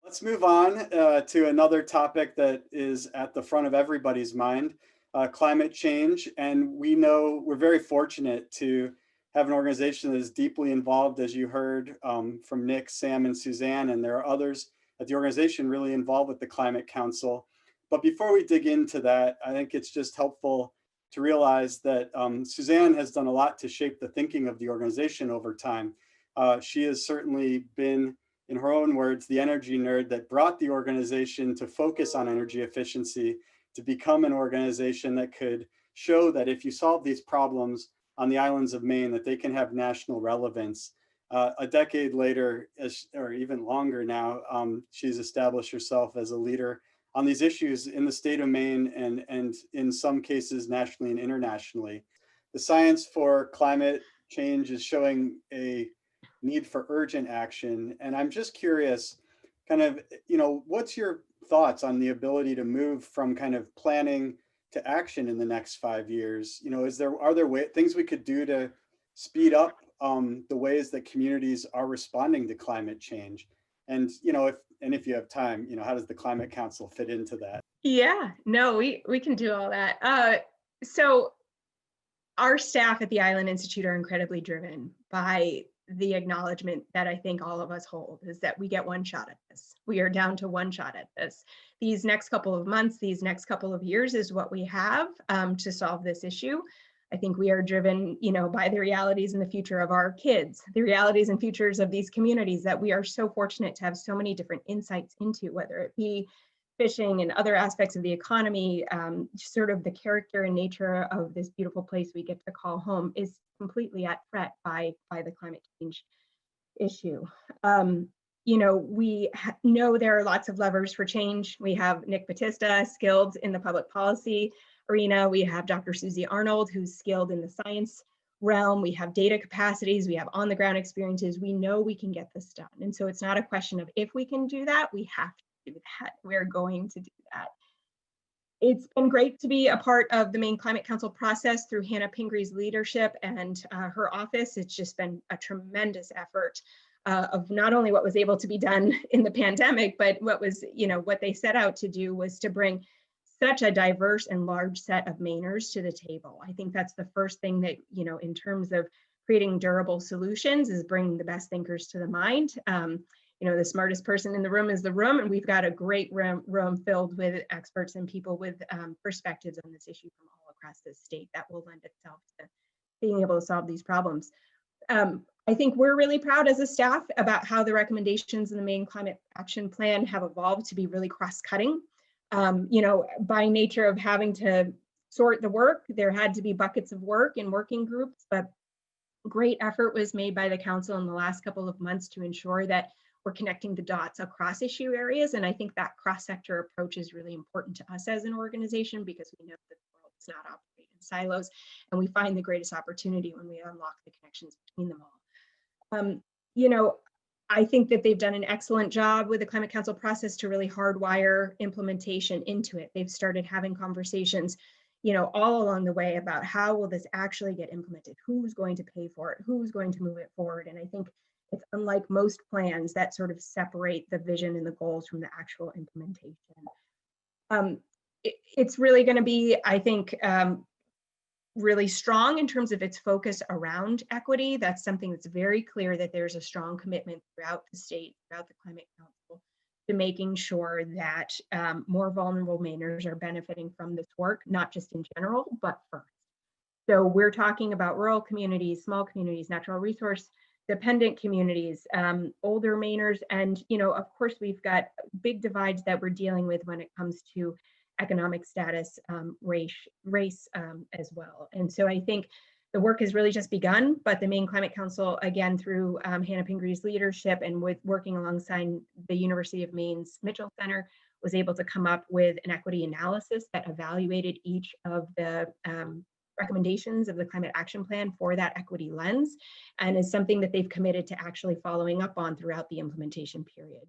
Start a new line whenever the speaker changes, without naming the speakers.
Let's move on to another topic that is at the front of everybody's mind, climate change. And we know we're very fortunate to have an organization that is deeply involved, as you heard from Nick, Sam, and Suzanne, and there are others at the organization really involved with the Climate Council. But before we dig into that, I think it's just helpful to realize that Suzanne has done a lot to shape the thinking of the organization over time. She has certainly been, in her own words, the energy nerd that brought the organization to focus on energy efficiency, to become an organization that could show that if you solve these problems on the islands of Maine, that they can have national relevance. A decade later, or even longer now, she's established herself as a leader on these issues in the state of Maine and in some cases nationally and internationally. The science for climate change is showing a need for urgent action. And I'm just curious, kind of, what's your thoughts on the ability to move from kind of planning to action in the next 5 years? Are there things we could do to speed up the ways that communities are responding to climate change? And if you have time, how does the Climate Council fit into that?
Yeah, no, we can do all that. So our staff at the Island Institute are incredibly driven by the acknowledgement that I think all of us hold, is that we get one shot at this. We are down to one shot at this. These next couple of months, these next couple of years is what we have to solve this issue. I think we are driven, by the realities and the future of our kids, the realities and futures of these communities that we are so fortunate to have so many different insights into, whether it be fishing and other aspects of the economy. Sort of the character and nature of this beautiful place we get to call home is completely at threat by the climate change issue. We know there are lots of levers for change. We have Nick Batista, skilled in the public policy arena. We have Dr. Susie Arnold, who's skilled in the science realm. We have data capacities. We have on the ground experiences. We know we can get this done. And so it's not a question of if we can do that, we have to do that. We're going to do that. It's been great to be a part of the Maine Climate Council process through Hannah Pingree's leadership and her office. It's just been a tremendous effort of not only what was able to be done in the pandemic, but what they set out to do was to bring such a diverse and large set of Mainers to the table. I think that's the first thing that, in terms of creating durable solutions, is bringing the best thinkers to the mind. The smartest person in the room is the room, and we've got a great room filled with experts and people with perspectives on this issue from all across the state that will lend itself to being able to solve these problems. I think we're really proud as a staff about how the recommendations in the Maine Climate Action Plan have evolved to be really cross-cutting. By nature of having to sort the work, there had to be buckets of work and working groups, but great effort was made by the council in the last couple of months to ensure that we're connecting the dots across issue areas. And I think that cross-sector approach is really important to us as an organization, because we know that the world does not operate in silos, and we find the greatest opportunity when we unlock the connections between them all. I think that they've done an excellent job with the Climate Council process to really hardwire implementation into it. They've started having conversations, all along the way about how will this actually get implemented? Who's going to pay for it? Who's going to move it forward? And I think it's unlike most plans that sort of separate the vision and the goals from the actual implementation. It's really going to be, I think, really strong in terms of its focus around equity. That's something that's very clear, that there's a strong commitment throughout the state, throughout the Climate Council, to making sure that more vulnerable Mainers are benefiting from this work, not just in general, but first. So we're talking about rural communities, small communities, natural resource dependent communities, older Mainers, and of course we've got big divides that we're dealing with when it comes to economic status, race as well. And so I think the work has really just begun, but the Maine Climate Council, again, through Hannah Pingree's leadership and with working alongside the University of Maine's Mitchell Center, was able to come up with an equity analysis that evaluated each of the recommendations of the Climate Action Plan for that equity lens, and is something that they've committed to actually following up on throughout the implementation period.